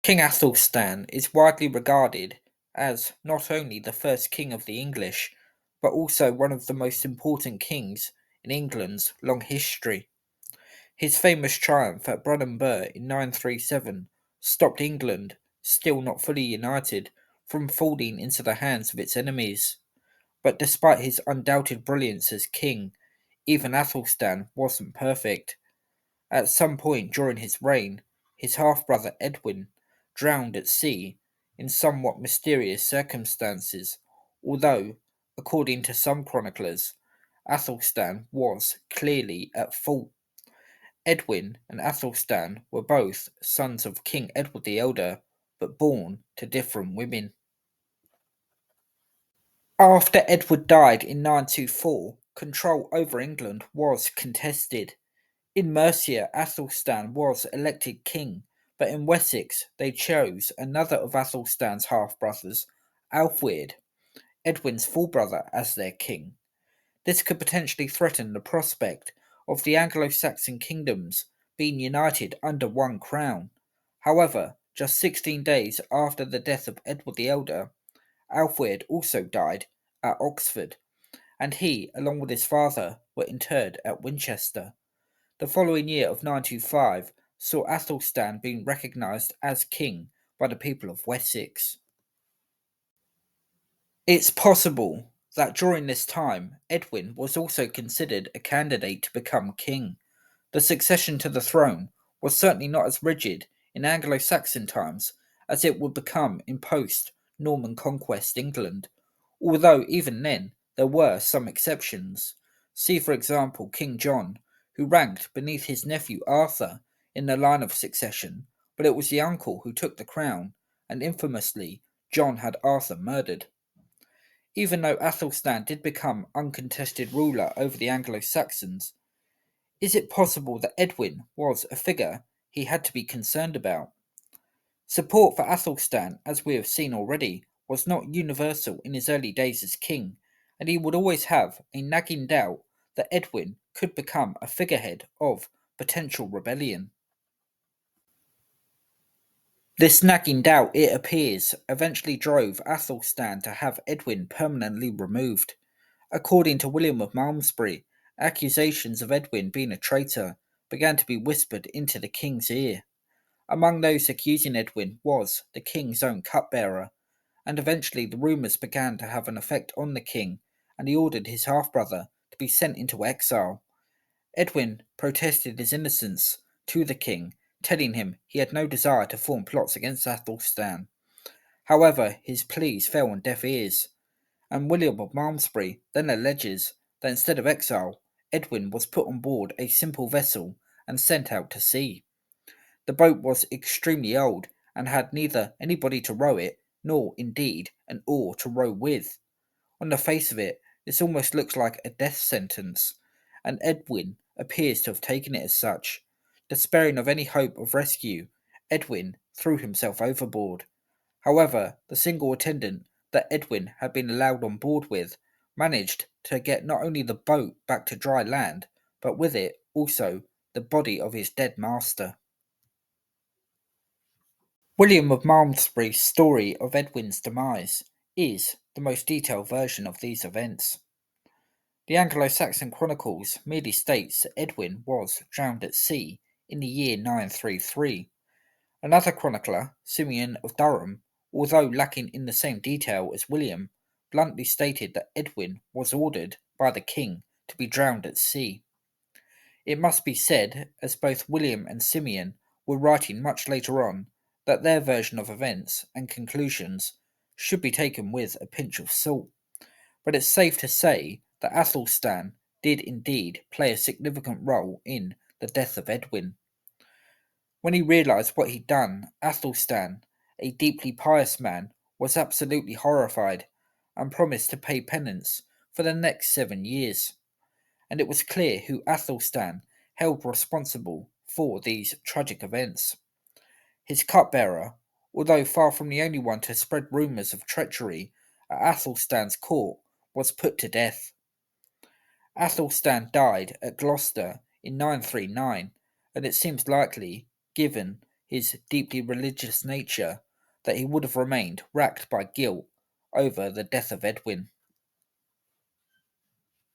King Athelstan is widely regarded as not only the first king of the English, but also one of the most important kings in England's long history. His famous triumph at Brunanburh in 937 stopped England, still not fully united, from falling into the hands of its enemies. But despite his undoubted brilliance as king, even Athelstan wasn't perfect. At some point during his reign, his half brother Edwin drowned at sea in somewhat mysterious circumstances, although, according to some chroniclers, Athelstan was clearly at fault. Edwin and Athelstan were both sons of King Edward the Elder, but born to different women. After Edward died in 924, control over England was contested. In Mercia, Athelstan was elected king, but in Wessex they chose another of Athelstan's half-brothers, Alfred, Edwin's full brother, as their king. This could potentially threaten the prospect of the Anglo-Saxon kingdoms being united under one crown. However, just 16 days after the death of Edward the Elder, Alfred also died at Oxford, and he, along with his father, were interred at Winchester. The following year of 925 saw Athelstan being recognised as king by the people of Wessex. It's possible that during this time Edwin was also considered a candidate to become king. The succession to the throne was certainly not as rigid in Anglo Saxon times as it would become in post Norman conquest England, although even then there were some exceptions. See, for example, King John, who ranked beneath his nephew Arthur in the line of succession, but it was the uncle who took the crown, and infamously, John had Arthur murdered. Even though Athelstan did become uncontested ruler over the Anglo Saxons, is it possible that Edwin was a figure he had to be concerned about? Support for Athelstan, as we have seen already, was not universal in his early days as king, and he would always have a nagging doubt that Edwin could become a figurehead of potential rebellion. This nagging doubt, it appears, eventually drove Athelstan to have Edwin permanently removed. According to William of Malmesbury, accusations of Edwin being a traitor began to be whispered into the king's ear. Among those accusing Edwin was the king's own cupbearer, and eventually the rumours began to have an effect on the king, and he ordered his half brother to be sent into exile. Edwin protested his innocence to the king, telling him he had no desire to form plots against Athelstan. However, his pleas fell on deaf ears, and William of Malmesbury then alleges that instead of exile, Edwin was put on board a simple vessel and sent out to sea. The boat was extremely old and had neither anybody to row it, nor, indeed, an oar to row with. On the face of it, this almost looks like a death sentence, and Edwin appears to have taken it as such. Despairing of any hope of rescue, Edwin threw himself overboard. However, the single attendant that Edwin had been allowed on board with managed to get not only the boat back to dry land, but with it also the body of his dead master. William of Malmesbury's story of Edwin's demise is the most detailed version of these events. The Anglo-Saxon Chronicles merely states that Edwin was drowned at sea in the year 933. Another chronicler, Simeon of Durham, although lacking in the same detail as William, bluntly stated that Edwin was ordered by the king to be drowned at sea. It must be said, as both William and Simeon were writing much later on, that their version of events and conclusions should be taken with a pinch of salt. But it's safe to say that Athelstan did indeed play a significant role in the death of Edwin. When he realised what he'd done, Athelstan, a deeply pious man, was absolutely horrified and promised to pay penance for the next 7 years. And it was clear who Athelstan held responsible for these tragic events. His cupbearer, although far from the only one to spread rumours of treachery at Athelstan's court, was put to death. Athelstan died at Gloucester in 939, and it seems likely, given his deeply religious nature that he would have remained racked by guilt over the death of Edwin.